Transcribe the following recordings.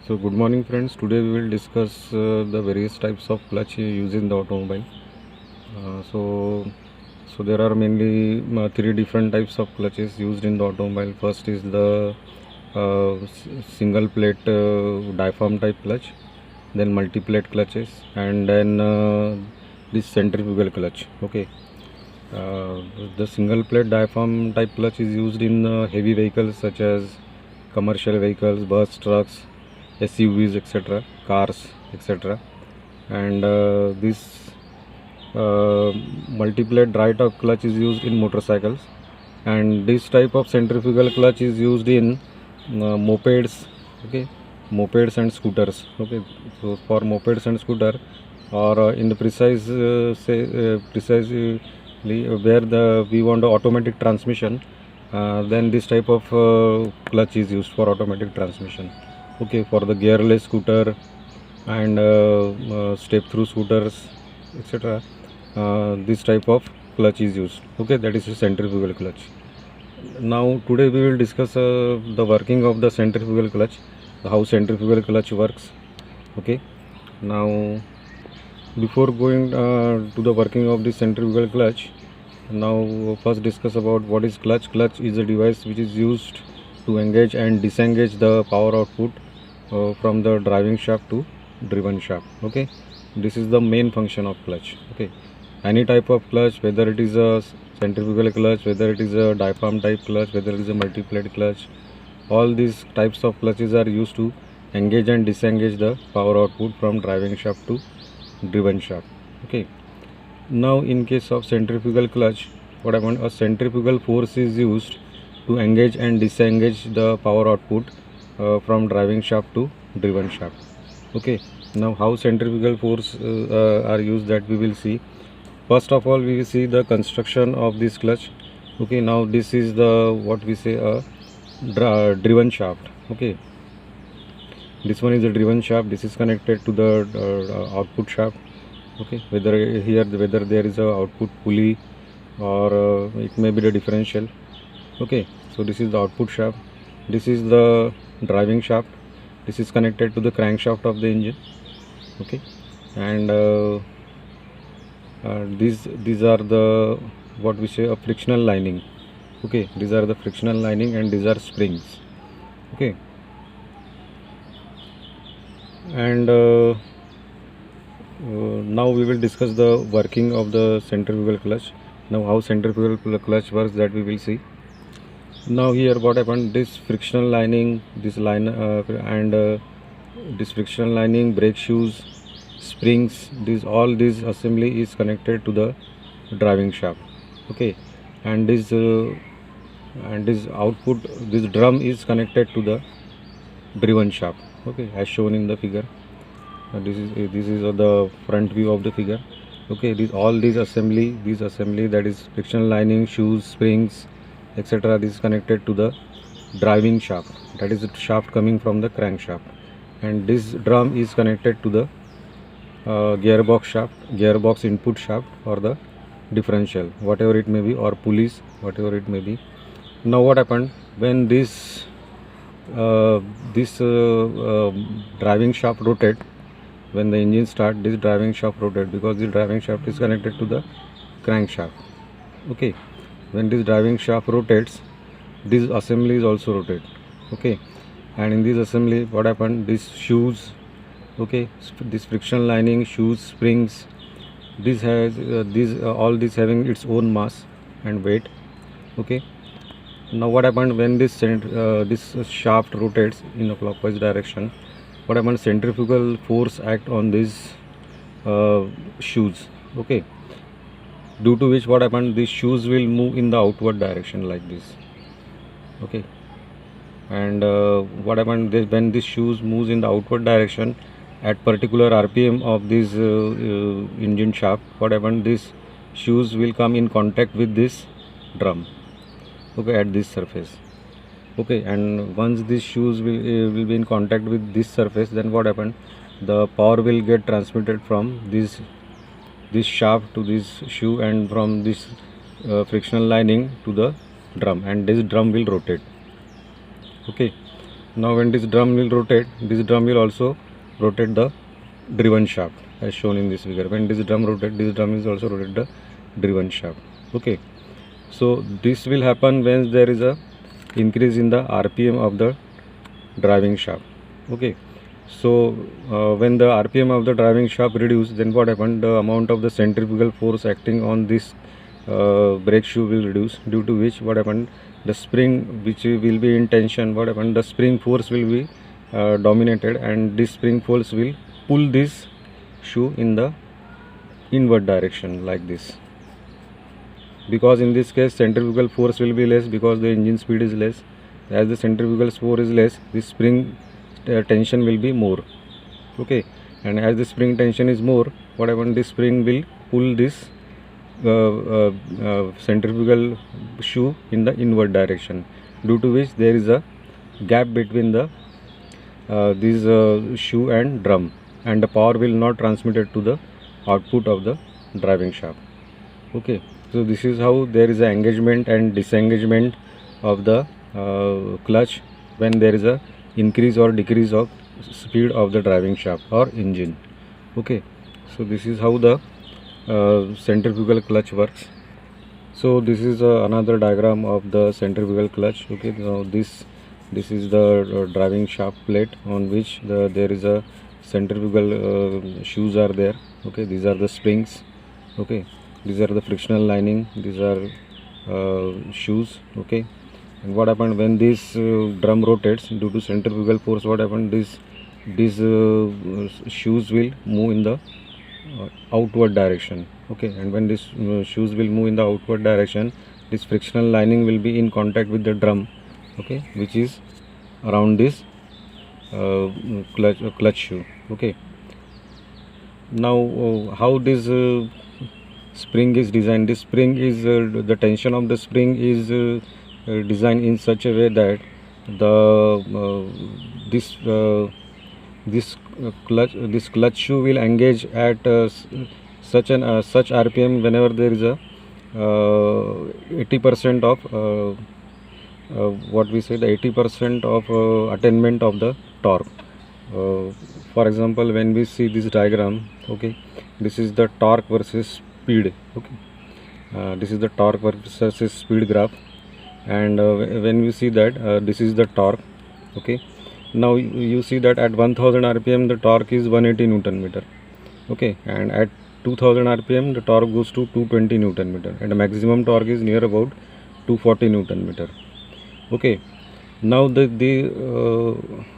So good morning friends, today we will discuss the various types of clutch used in the automobile. Uh, so, so there are mainly three different types of clutches used in the automobile. First is the single plate diaphragm type clutch, then multi-plate clutches, and then this centrifugal clutch. Okay. Uh, the single plate diaphragm type clutch is used in heavy vehicles such as commercial vehicles, bus, trucks, SUVs, etc., cars, etc. And this multi-plate dry top clutch is used in motorcycles, and this type of centrifugal clutch is used in mopeds. Okay, mopeds and scooters. Okay, so for mopeds and scooter, or in the precisely where the we want automatic transmission, then this type of clutch is used for automatic transmission. Okay, for the gearless scooter and step through scooters, etc., this type of clutch is used. Okay, that is a centrifugal clutch. Now today we will discuss the working of the centrifugal clutch, how centrifugal clutch works. Okay, now before going to the working of the centrifugal clutch, now first discuss about what is clutch. Clutch is a device which is used to engage and disengage the power output from the driving shaft to driven shaft. Okay, this is the main function of clutch. Okay, any type of clutch, whether it is a centrifugal clutch, whether it is a diaphragm type clutch, whether it is a multi-plate clutch, all these types of clutches are used to engage and disengage the power output from driving shaft to driven shaft. Okay, now in case of centrifugal clutch, what I want, a centrifugal force is used to engage and disengage the power output from driving shaft to driven shaft. Okay, now how centrifugal force are used, that we will see. First of all, we will see the construction of this clutch. Okay, now this is the what we say a driven shaft. Okay, this one is a driven shaft. This is connected to the output shaft. Okay, whether there is a output pulley or it may be the differential. Okay, so this is the output shaft, this is the driving shaft, this is connected to the crankshaft of the engine. Okay, and these are the what we say a frictional lining. Okay, these are the frictional lining and these are springs. Okay, and now we will discuss the working of the centrifugal clutch. Now how centrifugal clutch works, that we will see. Now here what happened, this frictional lining, this line and this frictional lining, brake shoes, springs, all this assembly is connected to the driving shaft. Okay, and this output, this drum is connected to the driven shaft. Okay, as shown in the figure. This is the front view of the figure. Okay, all these assembly that is frictional lining, shoes, springs, etc., this is connected to the driving shaft, that is the shaft coming from the crankshaft, and this drum is connected to the gearbox shaft, gearbox input shaft, or the differential, whatever it may be, or pulleys, whatever it may be. Now what happened when this driving shaft rotate, when the engine start, this driving shaft rotate, because the driving shaft is connected to the crankshaft. Okay, when this driving shaft rotates, this assembly is also rotate. Okay, and in this assembly what happened, these shoes, okay, this friction lining, shoes, springs, this has all this having its own mass and weight. Okay, now what happened when this shaft rotates in a clockwise direction, what happened, centrifugal force act on these shoes. Okay, due to which what happened, these shoes will move in the outward direction like this. Okay, and what happened, when these shoes moves in the outward direction at particular RPM of this engine shaft, what happened, these shoes will come in contact with this drum. Okay, at this surface. Okay, and once these shoes will be in contact with this surface, then what happened, the power will get transmitted from this shaft to this shoe, and from this frictional lining to the drum, and this drum will rotate. Okay, Now when this drum will rotate, this drum will also rotate the driven shaft as shown in this figure. When this drum rotate, this drum is also rotate the driven shaft. Okay, so this will happen when there is a increase in the RPM of the driving shaft. Okay, so when the RPM of the driving shaft reduce, then what happened? The amount of the centrifugal force acting on this brake shoe will reduce, due to which what happened, the spring which will be in tension, what happened, the spring force will be dominated, and this spring force will pull this shoe in the inward direction like this. Because in this case centrifugal force will be less, because the engine speed is less. As the centrifugal force is less, this spring tension will be more. Okay, and as the spring tension is more, what happened, this spring will pull this centrifugal shoe in the inward direction, due to which there is a gap between the this shoe and drum, and the power will not transmitted to the output of the driving shaft. Okay, so this is how there is a engagement and disengagement of the clutch when there is a increase or decrease of speed of the driving shaft or engine. Okay, so this is how the centrifugal clutch works. So this is another diagram of the centrifugal clutch. Okay, now this is the driving shaft plate on which there is a centrifugal shoes are there. Okay, these are the springs. Okay, these are the frictional lining, these are shoes. Okay, and what happened when this drum rotates due to centrifugal force, what happened, these shoes will move in the outward direction. Okay, and when this shoes will move in the outward direction, this frictional lining will be in contact with the drum. Okay, which is around this clutch shoe. Okay, now how this spring is designed. This spring is the tension of the spring is designed in such a way that the this clutch shoe will engage at such RPM whenever there is a 80% of what we say, the 80% of attainment of the torque. For example, when we see this diagram, okay, this is the torque versus speed. Okay, this is the torque versus speed graph, and when we see that this is the torque. Okay, now you see that at 1000 rpm the torque is 180 newton meter. Okay, and at 2000 rpm the torque goes to 220 newton meter, and the maximum torque is near about 240 newton meter. Okay, now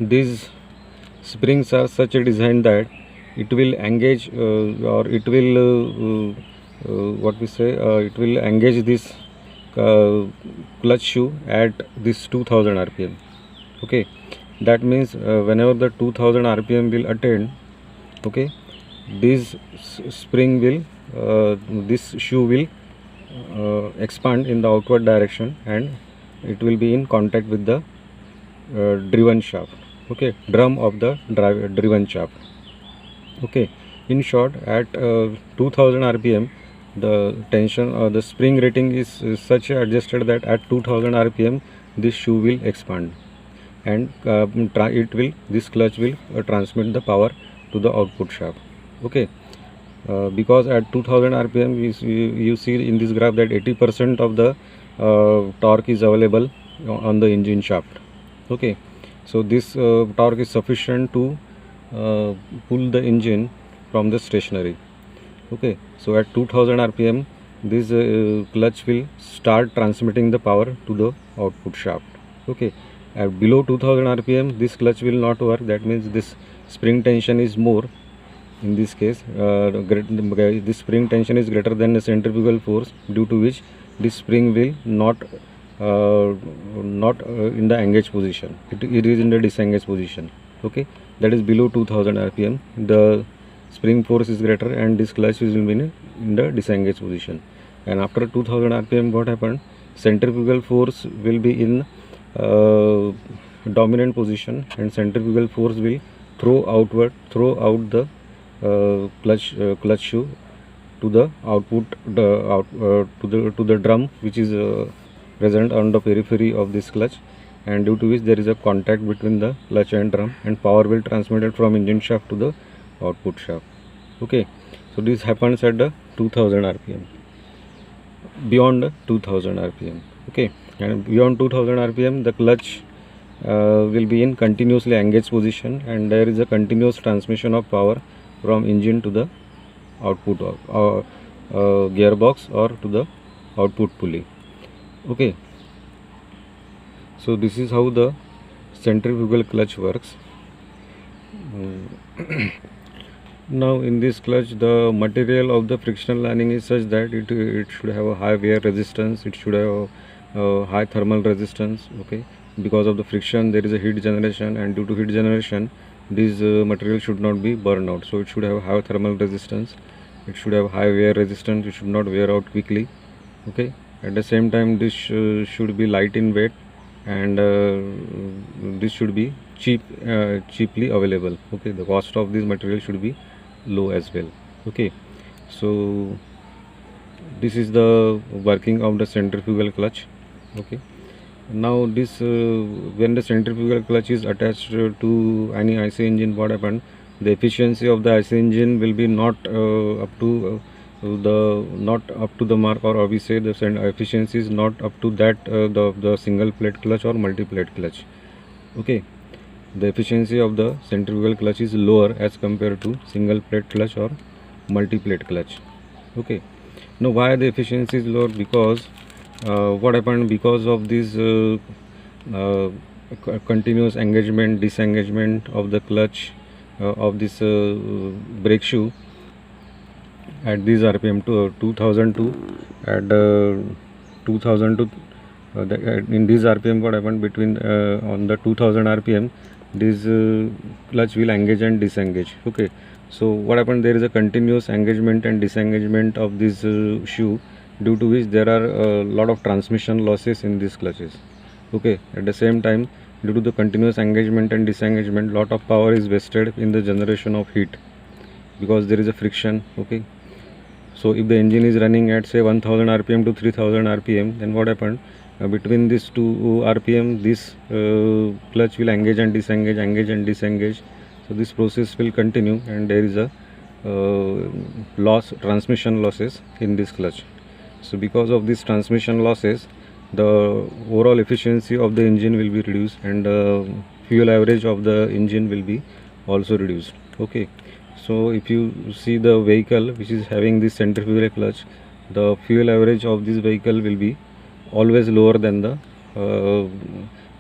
these springs are such a design that it will engage or it will what we say, it will engage this clutch shoe at this 2000 rpm. Okay, that means whenever the 2000 rpm will attain, okay, this spring will this shoe will expand in the outward direction, and it will be in contact with the driven shaft. Okay, drum of the driven shaft. Okay, in short, at 2000 rpm the tension or the spring rating is such adjusted that at 2000 rpm this shoe will expand, and this clutch will transmit the power to the output shaft. Okay, because at 2000 rpm you see in this graph that 80% of the torque is available on the engine shaft. Okay, so this torque is sufficient to pull the engine from the stationary. Okay, so at 2000 rpm this clutch will start transmitting the power to the output shaft. Okay, at below 2000 rpm this clutch will not work. That means this spring tension is more. In this case this spring tension is greater than the centrifugal force, due to which this spring will not in the engaged position. It is in the disengaged position. Okay, that is below 2000 rpm the spring force is greater and this clutch will be in the disengaged position. And after 2000 rpm what happened, centrifugal force will be in dominant position, and centrifugal force will throw out the clutch shoe to the output to the drum which is present on the periphery of this clutch, and due to which there is a contact between the clutch and drum, and power will transmitted from engine shaft to the output shaft. Okay, so this happens at the 2000 rpm, beyond 2000 rpm. Okay, and beyond 2000 rpm the clutch will be in continuously engaged position, and there is a continuous transmission of power from engine to the output of gearbox or to the output pulley. Okay, so this is how the centrifugal clutch works. Now in this clutch, the material of the frictional lining is such that it should have a high wear resistance, it should have a high thermal resistance. Okay, because of the friction there is a heat generation, and due to heat generation this material should not be burned out, so it should have high thermal resistance, it should have high wear resistance, it should not wear out quickly. Okay, at the same time this should be light in weight, and this should be cheaply available. Okay, the cost of this material should be low as well. Okay, so this is the working of the centrifugal clutch. Okay, now this when the centrifugal clutch is attached to any IC engine, what happened, the efficiency of the IC engine will be not up to the mark, or we say the efficiency is not up to that the single plate clutch or multi plate clutch. Okay, the efficiency of the centrifugal clutch is lower as compared to single plate clutch or multi plate clutch. Okay, now why the efficiency is lower? Because what happened, because of this continuous engagement disengagement of the clutch of this brake shoe at this rpm to 2002, at 2002 in this rpm, what happened, between on the 2000 rpm this clutch will engage and disengage. Okay, so what happened, there is a continuous engagement and disengagement of this shoe, due to which there are a lot of transmission losses in these clutches. Okay, at the same time, due to the continuous engagement and disengagement, lot of power is wasted in the generation of heat, because there is a friction. Okay, so if the engine is running at say 1000 rpm to 3000 rpm, then what happened, between these two rpm this clutch will engage and disengage, so this process will continue, and there is a transmission losses in this clutch. So because of this transmission losses, the overall efficiency of the engine will be reduced, and fuel average of the engine will be also reduced. Okay, so if you see the vehicle which is having this centrifugal clutch, the fuel average of this vehicle will be always lower than the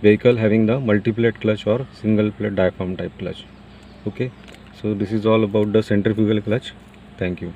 vehicle having the multi-plate clutch or single plate diaphragm type clutch. Okay, so this is all about the centrifugal clutch. Thank you.